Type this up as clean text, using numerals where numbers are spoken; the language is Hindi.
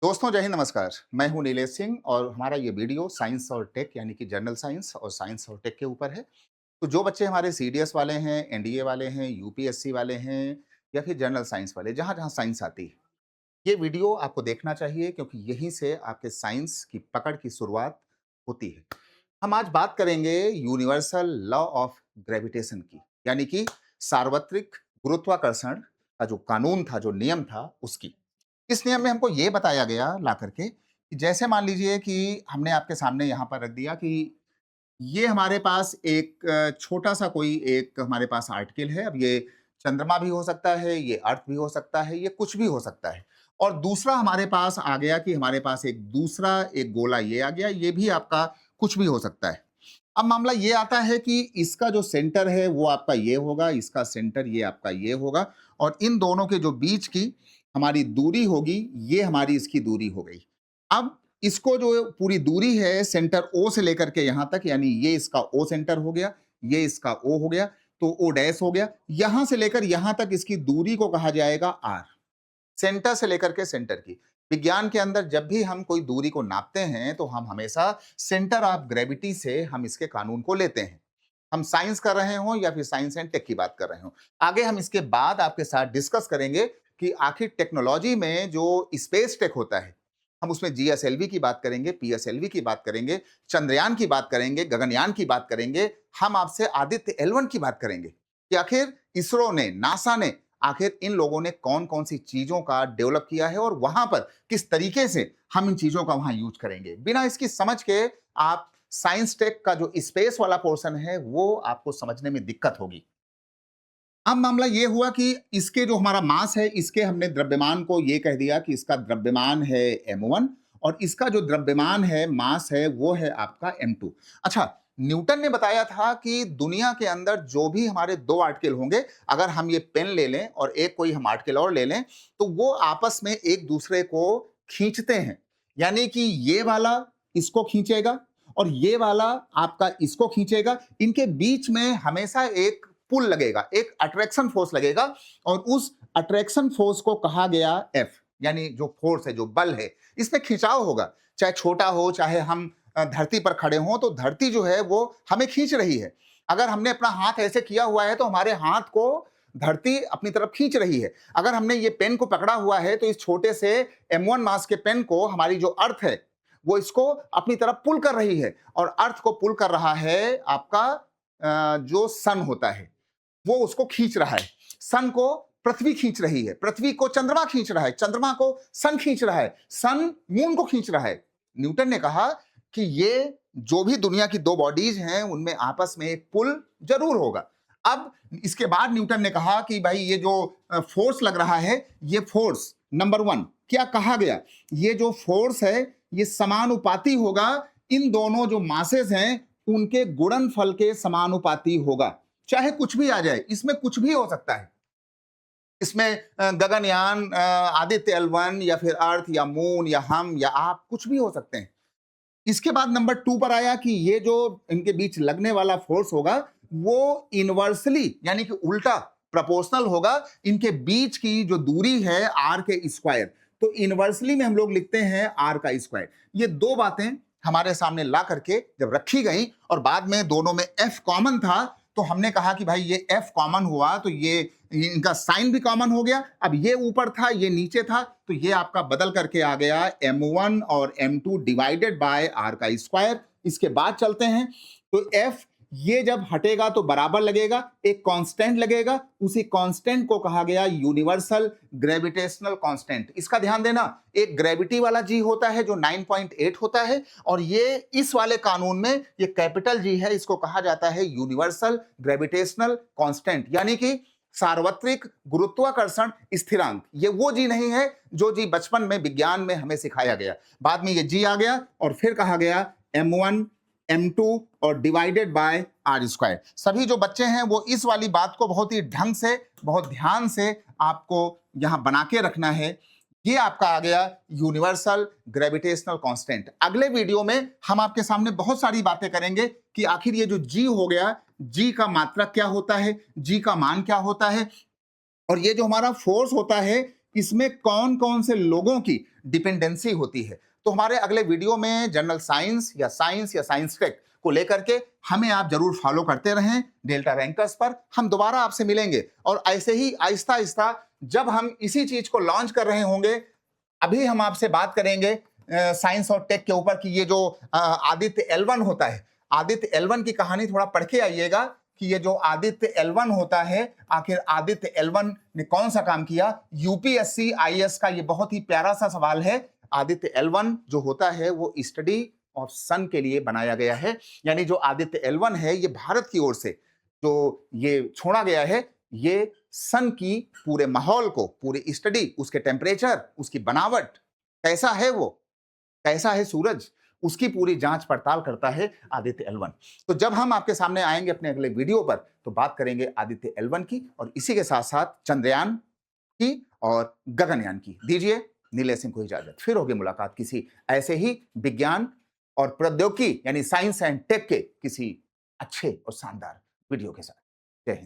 दोस्तों जय हिंद नमस्कार। मैं हूं नीलेश सिंह और हमारा ये वीडियो साइंस और टेक यानी कि जनरल साइंस और साइंस और टेक के ऊपर है। तो जो बच्चे हमारे सीडीएस वाले हैं, एनडीए वाले हैं, यूपीएससी वाले हैं या फिर जनरल साइंस वाले, जहां जहां साइंस आती है, ये वीडियो आपको देखना चाहिए क्योंकि यहीं से आपके साइंस की पकड़ की शुरुआत होती है। हम आज बात करेंगे यूनिवर्सल लॉ ऑफ ग्रेविटेशन की, यानी कि सार्वत्रिक गुरुत्वाकर्षण का जो कानून था, जो नियम था, उसकी। इस नियम में हमको ये बताया गया ला करके कि जैसे मान लीजिए कि हमने आपके सामने यहाँ पर रख दिया कि ये हमारे पास एक छोटा-सा कोई एक हमारे पास आर्टिकल है। अब ये चंद्रमा भी हो सकता है, ये अर्थ भी हो सकता है, ये कुछ भी हो सकता है। और दूसरा हमारे पास आ गया कि हमारे पास एक दूसरा एक गोला ये आ गया, ये भी आपका कुछ भी हो सकता है। अब मामला ये आता है कि इसका जो सेंटर है वो आपका ये होगा, इसका सेंटर ये आपका ये होगा और इन दोनों के जो बीच की हमारी दूरी होगी, ये हमारी इसकी दूरी हो गई। अब इसको जो पूरी दूरी है सेंटर ओ से लेकर के यहां तक, यानी ये इसका ओ सेंटर हो गया, ये इसका ओ हो गया, तो ओ डैश हो गया। यहां से लेकर यहां तक इसकी दूरी को कहा जाएगा आर। सेंटर से लेकर के सेंटर की। विज्ञान के अंदर जब भी हम कोई दूरी को नापते हैं तो हम हमेशा सेंटर ऑफ ग्रेविटी से हम इसके कानून को लेते हैं। हम साइंस कर रहे हो या फिर साइंस एंड टेक की बात कर रहे हो। आगे हम इसके बाद आपके साथ डिस्कस करेंगे कि आखिर टेक्नोलॉजी में जो स्पेस टेक होता है, हम उसमें जीएसएलवी की बात करेंगे, पीएसएलवी की बात करेंगे, चंद्रयान की बात करेंगे, गगनयान की बात करेंगे। हम आपसे आदित्य एल1 की बात करेंगे कि आखिर इसरो ने, नासा ने, आखिर इन लोगों ने कौन कौन सी चीजों का डेवलप किया है और वहां पर किस तरीके से हम इन चीजों का वहां यूज करेंगे। बिना इसकी समझ के आप साइंस टेक का जो स्पेस वाला पोर्शन है वो आपको समझने में दिक्कत होगी। अब मामला ये हुआ कि इसके जो हमारा मास है, इसके हमने द्रव्यमान को ये कह दिया कि इसका द्रव्यमान है m1 और इसका जो द्रव्यमान है, मास है, वो है आपका m2। अच्छा, न्यूटन ने बताया था कि दुनिया के अंदर जो भी हमारे दो आर्टिकल होंगे, अगर हम ये पेन ले लें और एक कोई हम आर्टिकल और ले लें, तो वो आपस में एक दूसरे को खींचते हैं। यानी कि ये वाला इसको खींचेगा और ये वाला आपका इसको खींचेगा। इनके बीच में हमेशा एक पुल लगेगा, एक अट्रैक्शन फोर्स लगेगा और उस अट्रैक्शन फोर्स को कहा गया एफ, यानी जो फोर्स है, जो बल है, इसमें खिंचाव होगा। चाहे छोटा हो, चाहे हम धरती पर खड़े हों, तो धरती जो है वो हमें खींच रही है। अगर हमने अपना हाथ ऐसे किया हुआ है तो हमारे हाथ को धरती अपनी तरफ खींच रही है। अगर हमने ये पेन को पकड़ा हुआ है तो इस छोटे से m1 मास के पेन को हमारी जो अर्थ है वो इसको अपनी तरफ पुल कर रही है और अर्थ को पुल कर रहा है आपका जो सन होता है, वो उसको खींच रहा है। सन को पृथ्वी खींच रही है, पृथ्वी को चंद्रमा खींच रहा है, चंद्रमा को सन खींच रहा है, सन मून को खींच रहा है। न्यूटन ने कहा कि ये जो भी दुनिया की दो बॉडीज हैं उनमें आपस में एक पुल जरूर होगा। अब इसके बाद न्यूटन ने कहा कि भाई ये जो फोर्स लग रहा है, ये फोर्स नंबर वन क्या कहा गया, ये जो फोर्स है ये समानुपाती होगा, इन दोनों जो मासेस हैं उनके गुणनफल के समानुपाती होगा। चाहे कुछ भी आ जाए, इसमें कुछ भी हो सकता है। इसमें गगनयान, आदित्य एल1 या फिर अर्थ या मून या हम या आप, कुछ भी हो सकते हैं। इसके बाद नंबर 2 पर आया कि ये जो इनके बीच लगने वाला फोर्स होगा वो इनवर्सली यानी कि उल्टा प्रोपोर्शनल होगा इनके बीच की जो दूरी है आर के स्क्वायर। तो इनवर्सली में हम लोग लिखते हैं आर का स्क्वायर। ये दो बातें हमारे सामने ला करके जब रखी गई और बाद में दोनों में एफ कॉमन था, तो हमने कहा कि भाई ये एफ कॉमन हुआ तो ये इनका साइन भी कॉमन हो गया। अब ये ऊपर था, ये नीचे था, तो ये आपका बदल करके आ गया m1 और m2 डिवाइडेड बाय r का स्क्वायर। इसके बाद चलते हैं तो f ये जब हटेगा तो बराबर लगेगा, एक कांस्टेंट लगेगा, उसी कांस्टेंट को कहा गया यूनिवर्सल ग्रेविटेशनल कांस्टेंट। इसका ध्यान देना, एक ग्रेविटी वाला जी होता है जो 9.8 होता है और ये इस वाले कानून में ये कैपिटल जी है, इसको कहा जाता है यूनिवर्सल ग्रेविटेशनल कांस्टेंट, यानी कि सार्वत्रिक गुरुत्वाकर्षण स्थिरांक। ये वो जी नहीं है जो जी बचपन में विज्ञान में हमें सिखाया गया, बाद में ये जी आ गया और फिर कहा गया m1 m2 और डिवाइडेड बाय आर स्क्वायर। सभी जो बच्चे हैं वो इस वाली बात को बहुत ही ढंग से, बहुत ध्यान से आपको यहां बना के रखना है। ये आपका आ गया यूनिवर्सल ग्रेविटेशनल कांस्टेंट। अगले वीडियो में हम आपके सामने बहुत सारी बातें करेंगे कि आखिर ये जो जी हो गया, जी का मात्रक क्या होता है, जी का मान क्या होता है और ये जो हमारा फोर्स होता है इसमें कौन-कौन से लोगों की डिपेंडेंसी होती है। तो हमारे अगले वीडियो में जनरल साइंस या साइंस टेक को लेकर के हमें आप जरूर फॉलो करते रहें डेल्टा रैंकर्स पर। हम दोबारा आपसे मिलेंगे और ऐसे ही आहिस्ता-आहिस्ता जब हम इसी चीज को लॉन्च कर रहे होंगे, अभी हम आपसे बात करेंगे साइंस और टेक के ऊपर कि ये जो आदित्य L1 होता है, आदित्य L1 की कहानी थोड़ा पढ़ के आइएगा कि ये जो आदित्य L1 होता है, आखिर आदित्य L1 ने कौन सा काम किया। यूपीएससी आईएएस का ये बहुत ही प्यारा सा सवाल है। आदित्य L1 जो होता है वो स्टडी ऑफ सन के लिए बनाया गया है, यानी जो आदित्य L1 है ये भारत की ओर से जो ये छोड़ा गया है, ये सन की पूरे माहौल को, पूरी स्टडी, उसके टेम्परेचर, उसकी बनावट, कैसा है वो, कैसा है सूरज, उसकी पूरी जांच पड़ताल करता है आदित्य L1। तो जब हम आपके सामने आएंगे अपने अगले वीडियो पर तो बात करेंगे आदित्य L1 की और इसी के साथ साथ चंद्रयान की और गगनयान की। दीजिए नीले सिंह को इजाजत, फिर होगी मुलाकात किसी ऐसे ही विज्ञान और प्रौद्योगिकी यानी साइंस एंड टेक के किसी अच्छे और शानदार वीडियो के साथ।